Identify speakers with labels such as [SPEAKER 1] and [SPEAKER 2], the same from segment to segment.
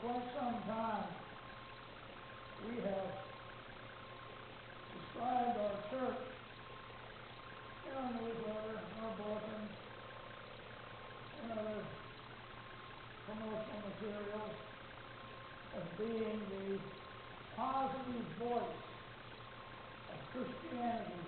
[SPEAKER 1] quite some time, we have described our church in our newsletter, our bulletin, and other promotional materials as being the positive voice of Christianity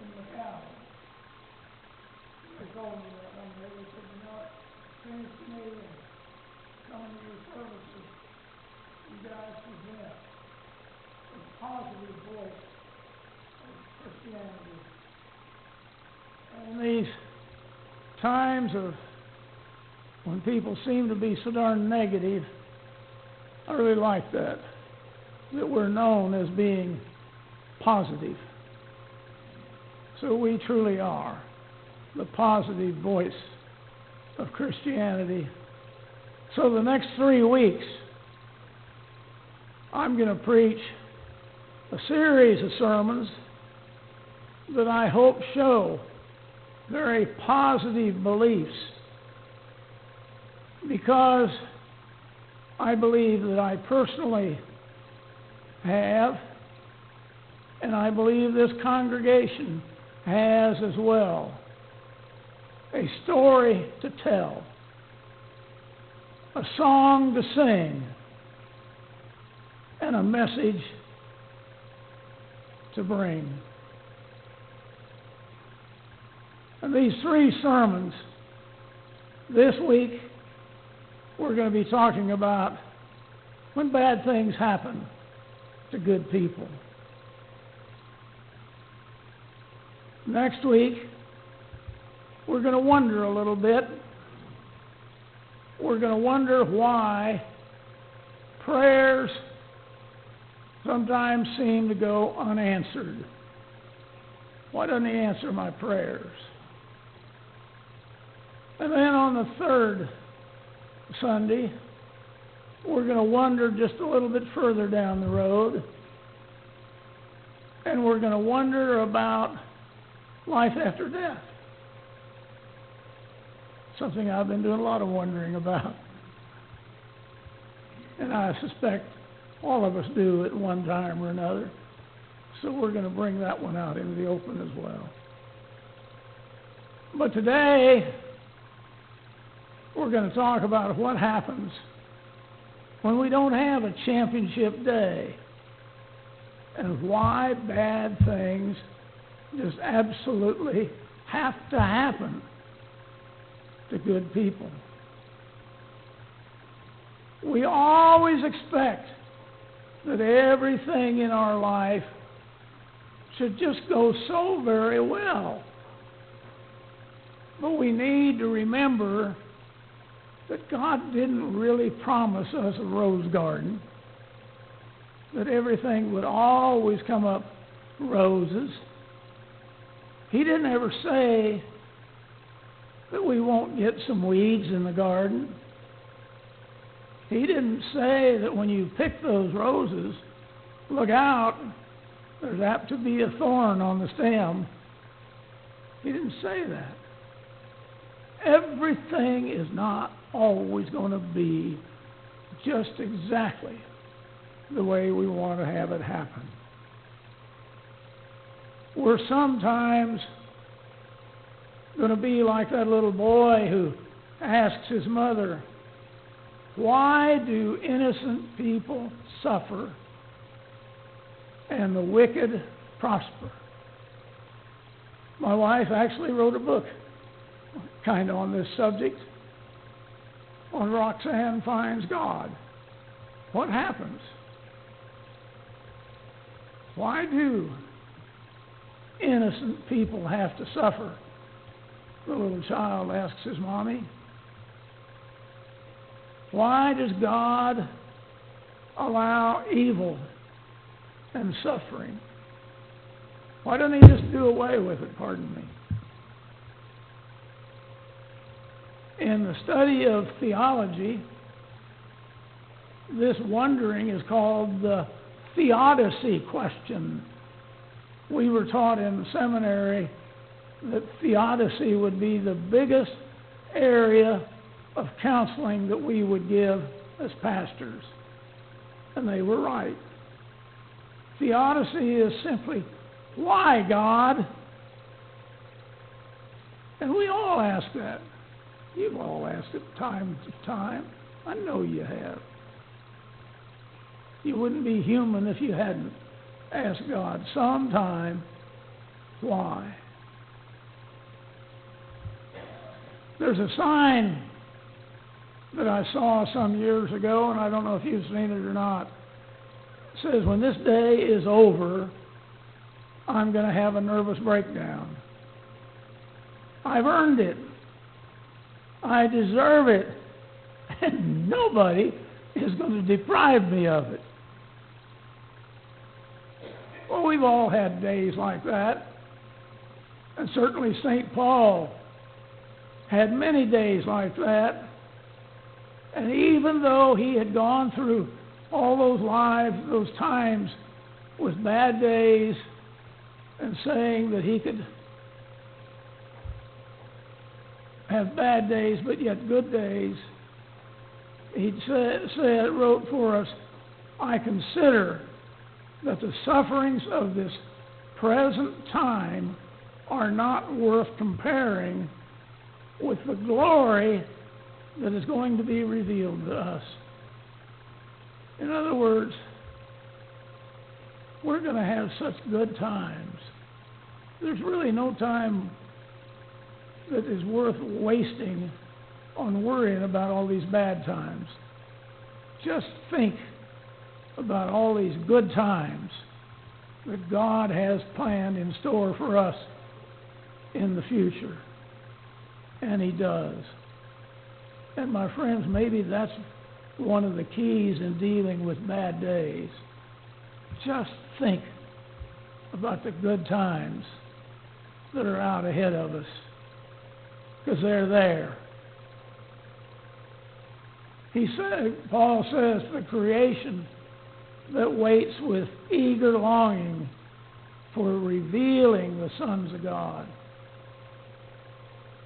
[SPEAKER 1] in McAllen. They told me that one day. They said, you know, it seems to me in coming to your services, you guys present a positive voice of Christianity. And in these times of when people seem to be so darn negative, I really like that we're known as being positive. So we truly are the positive voice of Christianity. So the next 3 weeks, I'm going to preach a series of sermons that I hope show very positive beliefs, because I believe that I personally have, and I believe this congregation has as well, a story to tell, a song to sing, and a message to bring. And these 3 sermons, this week, we're going to be talking about when bad things happen to good people. Next week, we're going to wonder a little bit. We're going to wonder why prayers sometimes seem to go unanswered. Why doesn't He answer my prayers? And then on the 3rd Sunday, we're going to wonder just a little bit further down the road, and we're going to wonder about life after death. Something I've been doing a lot of wondering about. And I suspect all of us do at one time or another. So we're going to bring that one out into the open as well. But today, we're going to talk about what happens when we don't have a championship day, and why bad things just absolutely have to happen to good people. We always expect that everything in our life should just go so very well. But we need to remember that God didn't really promise us a rose garden, that everything would always come up roses. He didn't ever say that we won't get some weeds in the garden. He didn't say that when you pick those roses, look out, there's apt to be a thorn on the stem. He didn't say that. Everything is not always going to be just exactly the way we want to have it happen. We're sometimes going to be like that little boy who asks his mother, why do innocent people suffer and the wicked prosper? My wife actually wrote a book kind of on this subject, on Roxanne Finds God. What happens? Why do innocent people have to suffer? The little child asks his mommy. Why does God allow evil and suffering? Why doesn't He just do away with it, pardon me? In the study of theology, this wondering is called the theodicy question. We were taught in the seminary that theodicy would be the biggest area of counseling that we would give as pastors, and they were right. Theodicy is simply, why, God? And we all ask that. You've all asked it time to time. I know you have. You wouldn't be human if you hadn't asked God sometime, why? There's a sign that I saw some years ago, and I don't know if you've seen it or not. It says, when this day is over, I'm going to have a nervous breakdown. I've earned it. I deserve it. And nobody is going to deprive me of it. Well, we've all had days like that. And certainly St. Paul had many days like that. And even though he had gone through all those lives, those times with bad days, and saying that he could have bad days but yet good days, he wrote for us, I consider that the sufferings of this present time are not worth comparing with the glory that is going to be revealed to us. In other words, we're going to have such good times. There's really no time that is worth wasting on worrying about all these bad times. Just think about all these good times that God has planned in store for us in the future. And He does. And my friends, maybe that's one of the keys in dealing with bad days. Just think about the good times that are out ahead of us, because they're there. Paul says, the creation that waits with eager longing for revealing the sons of God.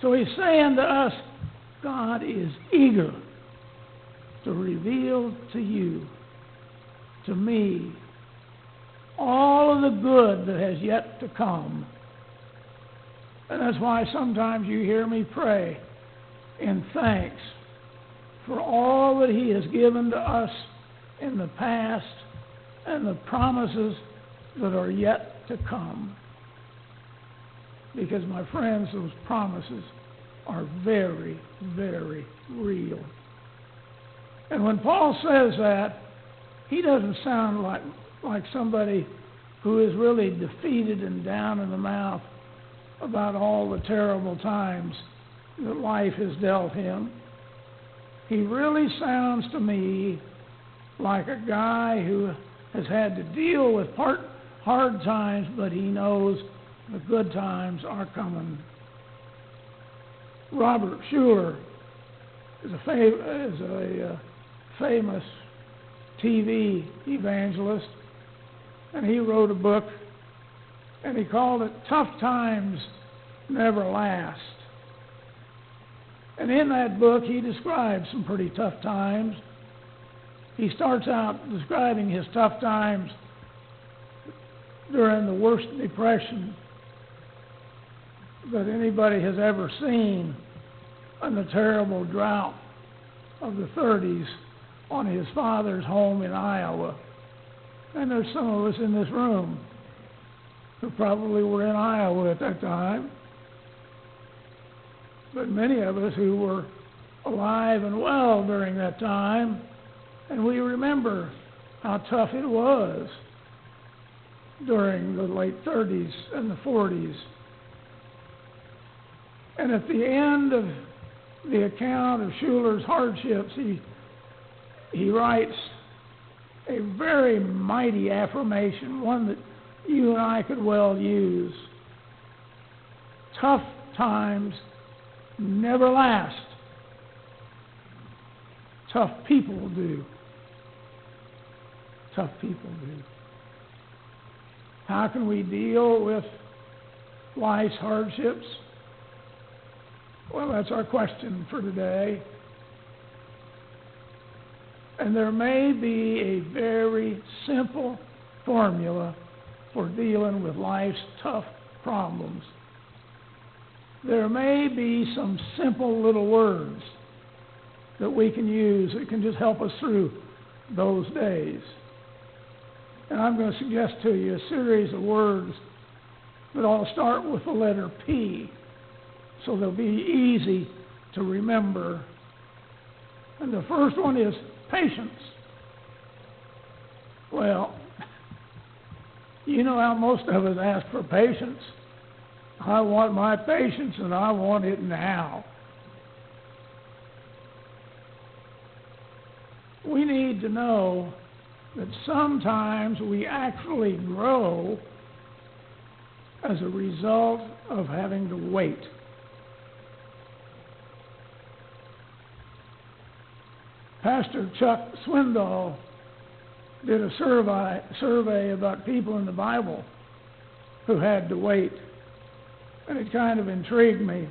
[SPEAKER 1] So he's saying to us, God is eager to reveal to you, to me, all of the good that has yet to come. And that's why sometimes you hear me pray in thanks for all that He has given to us in the past and the promises that are yet to come. Because, my friends, those promises are very, very real. And when Paul says that, he doesn't sound like somebody who is really defeated and down in the mouth about all the terrible times that life has dealt him. He really sounds to me like a guy who has had to deal with hard times, but he knows the good times are coming. Robert Schuller is a famous TV evangelist, and he wrote a book, and he called it Tough Times Never Last. And in that book, he describes some pretty tough times. He starts out describing his tough times during the worst depression that anybody has ever seen, and the terrible drought of the 30s on his father's home in Iowa. And there's some of us in this room who probably were in Iowa at that time, but many of us who were alive and well during that time, and we remember how tough it was during the late 30s and the 40s. And at the end of the account of Schuller's hardships, he writes a very mighty affirmation, one that you and I could well use. Tough times never last. Tough people do. Tough people do. How can we deal with life's hardships? Well, that's our question for today. And there may be a very simple formula for dealing with life's tough problems. There may be some simple little words that we can use that can just help us through those days. And I'm going to suggest to you a series of words that all start with the letter P, so they'll be easy to remember. And the first one is patience. Well, you know how most of us ask for patience. I want my patience and I want it now. We need to know that sometimes we actually grow as a result of having to wait. Pastor Chuck Swindoll did a survey about people in the Bible who had to wait, and it kind of intrigued me.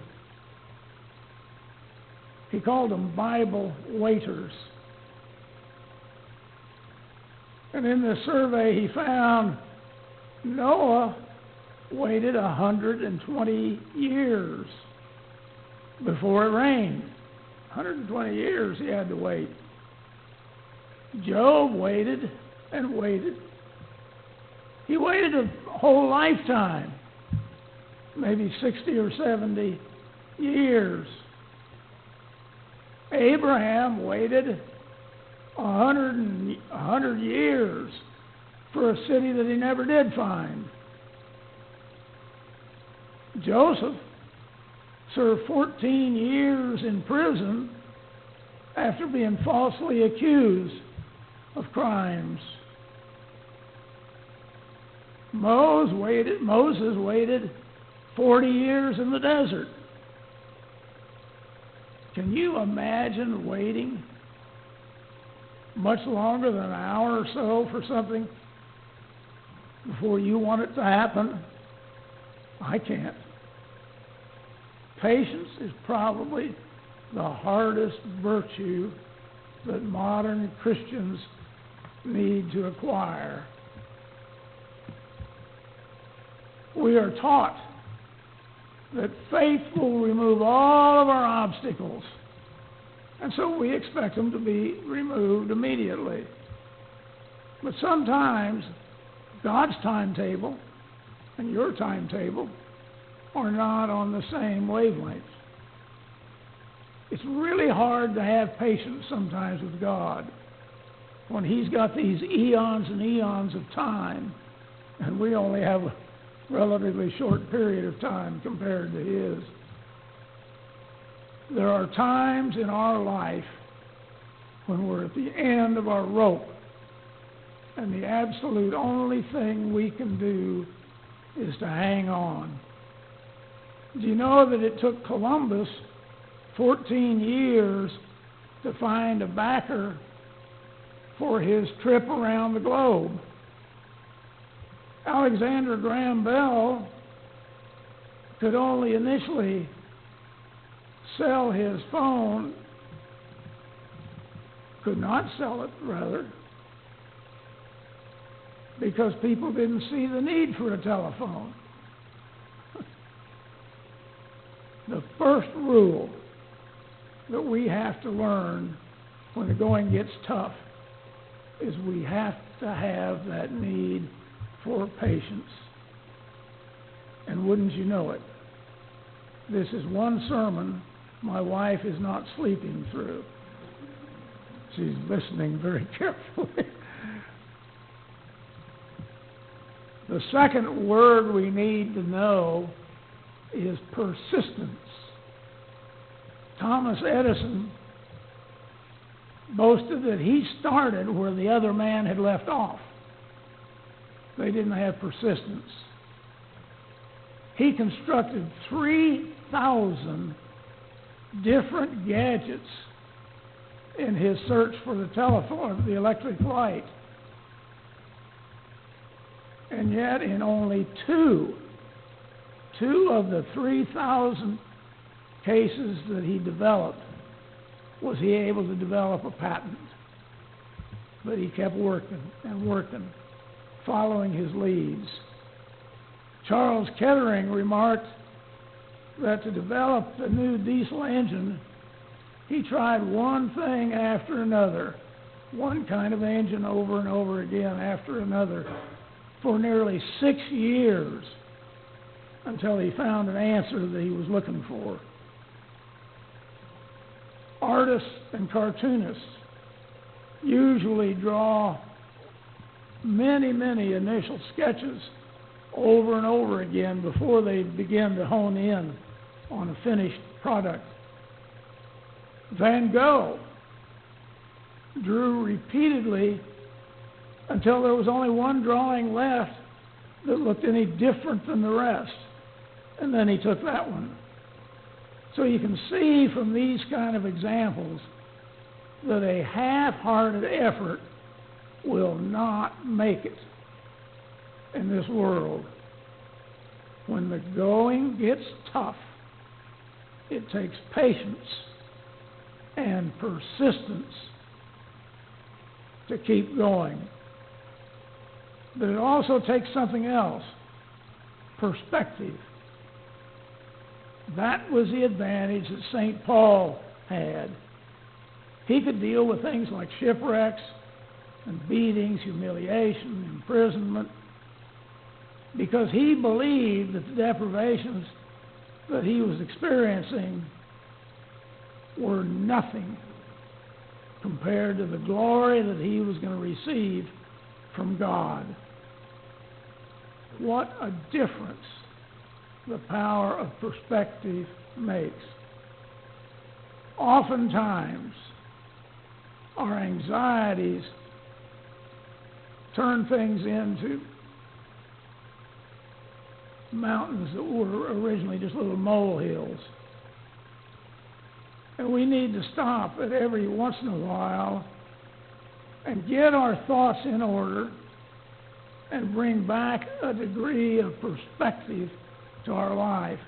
[SPEAKER 1] He called them Bible waiters. And in this survey, he found Noah waited 120 years before it rained. 120 years he had to wait. Job waited and waited. He waited a whole lifetime, maybe 60 or 70 years. Abraham waited 100 years for a city that he never did find. Joseph served 14 years in prison after being falsely accused of crimes. Moses waited 40 years in the desert. Can you imagine waiting much longer than an hour or so for something before you want it to happen? I can't. Patience is probably the hardest virtue that modern Christians need to acquire. We are taught that faith will remove all of our obstacles, and so we expect them to be removed immediately. But sometimes God's timetable and your timetable are not on the same wavelength. It's really hard to have patience sometimes with God when He's got these eons and eons of time, and we only have a relatively short period of time compared to His. There are times in our life when we're at the end of our rope, and the absolute only thing we can do is to hang on. Do you know that it took Columbus 14 years to find a backer for his trip around the globe? Alexander Graham Bell could only initially sell his phone, could not sell it, rather, because people didn't see the need for a telephone. The first rule that we have to learn when the going gets tough is we have to have that need for patience. And wouldn't you know it, this is one sermon my wife is not sleeping through. She's listening very carefully. The second word we need to know is persistence. Thomas Edison boasted that he started where the other man had left off. They didn't have persistence. He constructed 3,000 different gadgets in his search for the telephone, the electric light. And yet in only two of the 3,000 cases that he developed was he able to develop a patent. But he kept working and working, following his leads. Charles Kettering remarked that to develop the new diesel engine, he tried one thing after another, one kind of engine over and over again after another, for nearly 6 years, until he found an answer that he was looking for. Artists and cartoonists usually draw many, many initial sketches over and over again before they begin to hone in on a finished product. Van Gogh drew repeatedly until there was only one drawing left that looked any different than the rest, and then he took that one. So you can see from these kind of examples that a half-hearted effort will not make it in this world. When the going gets tough, it takes patience and persistence to keep going. But it also takes something else, perspective. That was the advantage that St. Paul had. He could deal with things like shipwrecks and beatings, humiliation, imprisonment, because he believed that the deprivations that he was experiencing were nothing compared to the glory that he was going to receive from God. What a difference the power of perspective makes. Oftentimes, our anxieties turn things into mountains that were originally just little molehills. And we need to stop at every once in a while and get our thoughts in order and bring back a degree of perspective to our life.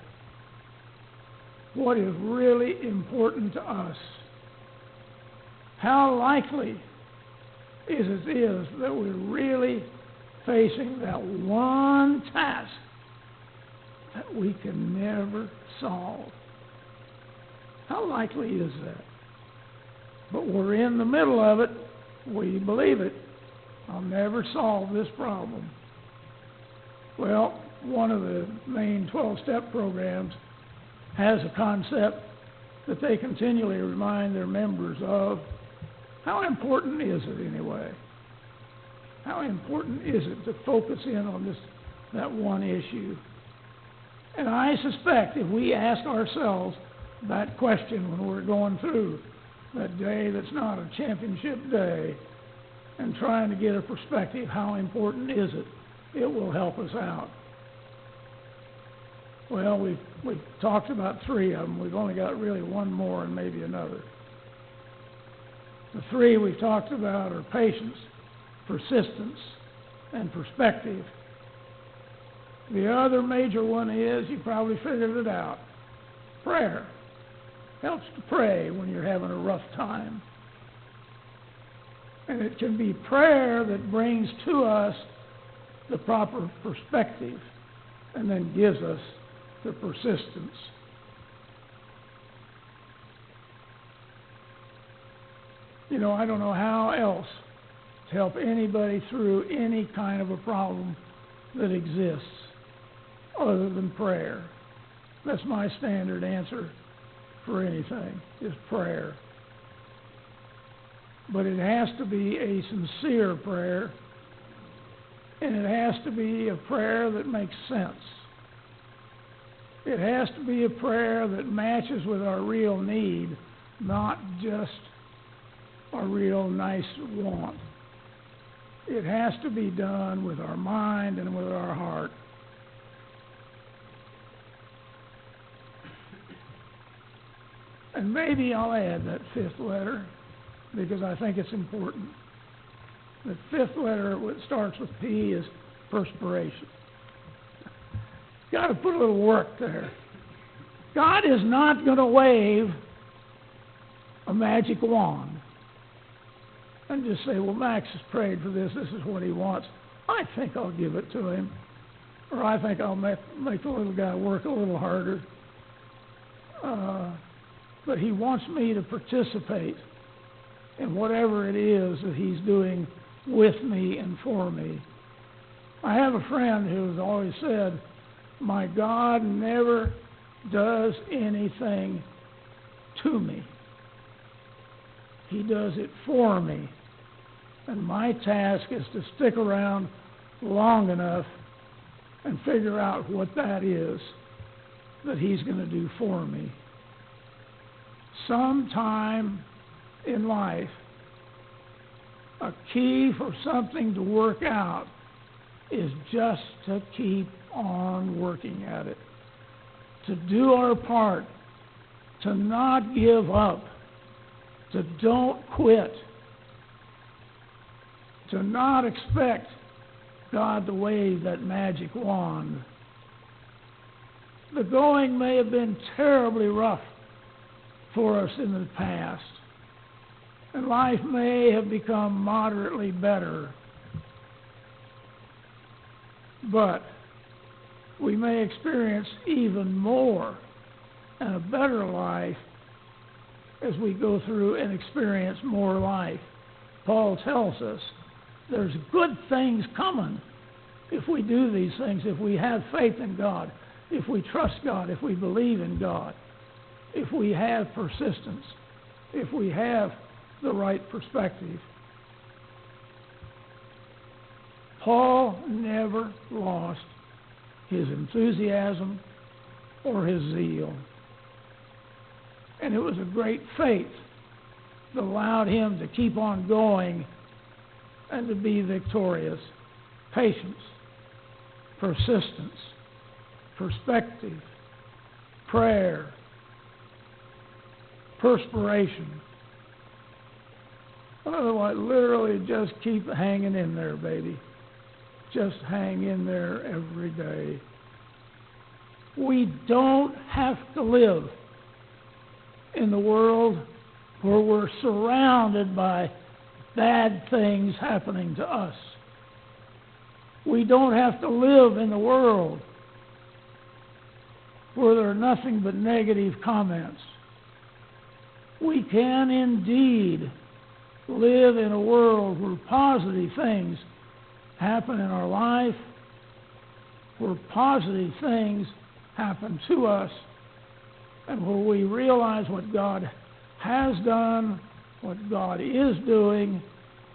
[SPEAKER 1] What is really important to us? How likely is it that we're really facing that one task that we can never solve? How likely is that? But we're in the middle of it. We believe it. I'll never solve this problem. Well, one of the main 12-step programs has a concept that they continually remind their members of. How important is it anyway? How important is it to focus in on that one issue? And I suspect if we ask ourselves that question when we're going through that day that's not a championship day and trying to get a perspective, how important is it? It will help us out. Well, we've talked about 3 of them. We've only got really one more and maybe another. The 3 we've talked about are patience, persistence, and perspective. The other major one is, you probably figured it out, prayer. Helps to pray when you're having a rough time. And it can be prayer that brings to us the proper perspective and then gives us the persistence. You know, I don't know how else to help anybody through any kind of a problem that exists other than prayer. That's my standard answer for anything, is prayer. But it has to be a sincere prayer, and it has to be a prayer that makes sense. It has to be a prayer that matches with our real need, not just a real nice want. It has to be done with our mind and with our heart. And maybe I'll add that 5th letter because I think it's important. The 5th letter, what starts with P, is perspiration. Got to put a little work there. God is not going to wave a magic wand. and just say, well, Max has prayed for this. This is what he wants. I think I'll give it to him. Or I think I'll make the little guy work a little harder. But he wants me to participate in whatever it is that he's doing with me and for me. I have a friend who has always said, my God never does anything to me. He does it for me. And my task is to stick around long enough and figure out what that is that he's going to do for me. Sometime in life, a key for something to work out is just to keep on working at it, to do our part, to not give up, to don't quit, to not expect God to wave that magic wand. The going may have been terribly rough for us in the past, and life may have become moderately better, but we may experience even more and a better life as we go through and experience more life. Paul tells us there's good things coming if we do these things, if we have faith in God, if we trust God, if we believe in God, if we have persistence, if we have the right perspective. Paul never lost his enthusiasm or his zeal. And it was a great faith that allowed him to keep on going and to be victorious. Patience, persistence, perspective, prayer, perspiration. Otherwise, literally just keep hanging in there, baby. Just hang in there every day. We don't have to live in the world where we're surrounded by bad things happening to us. We don't have to live in the world where there are nothing but negative comments. We can indeed live in a world where positive things happen in our life, where positive things happen to us, and where we realize what God has done, what God is doing,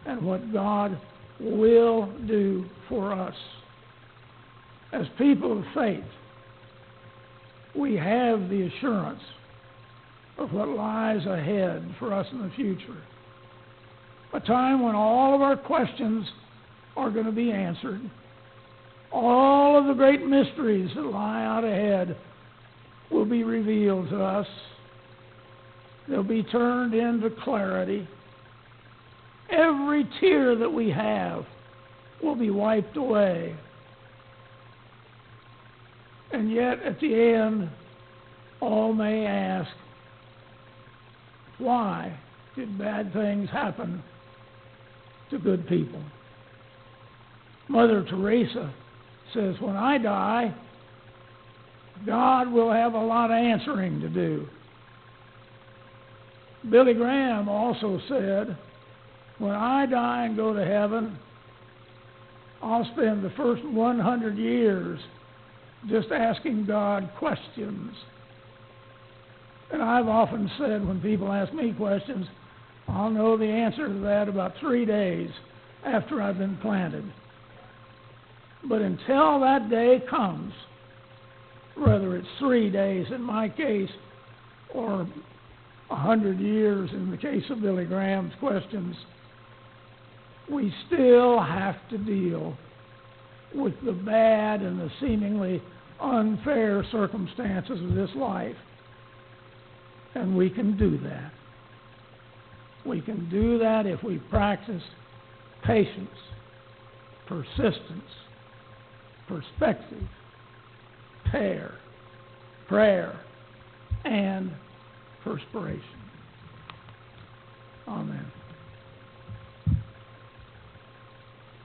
[SPEAKER 1] and what God will do for us. As people of faith, we have the assurance of what lies ahead for us in the future. A time when all of our questions are going to be answered. All of the great mysteries that lie out ahead will be revealed to us. They'll be turned into clarity. Every tear that we have will be wiped away. And yet, at the end, all may ask, why did bad things happen to good people? Mother Teresa says, when I die, God will have a lot of answering to do. Billy Graham also said, when I die and go to heaven, I'll spend the first 100 years just asking God questions. And I've often said when people ask me questions, I'll know the answer to that about 3 days after I've been planted. But until that day comes, whether it's 3 days in my case or 100 years in the case of Billy Graham's questions, we still have to deal with the bad and the seemingly unfair circumstances of this life. And we can do that. We can do that if we practice patience, persistence, perspective, prayer, and perspiration. Amen.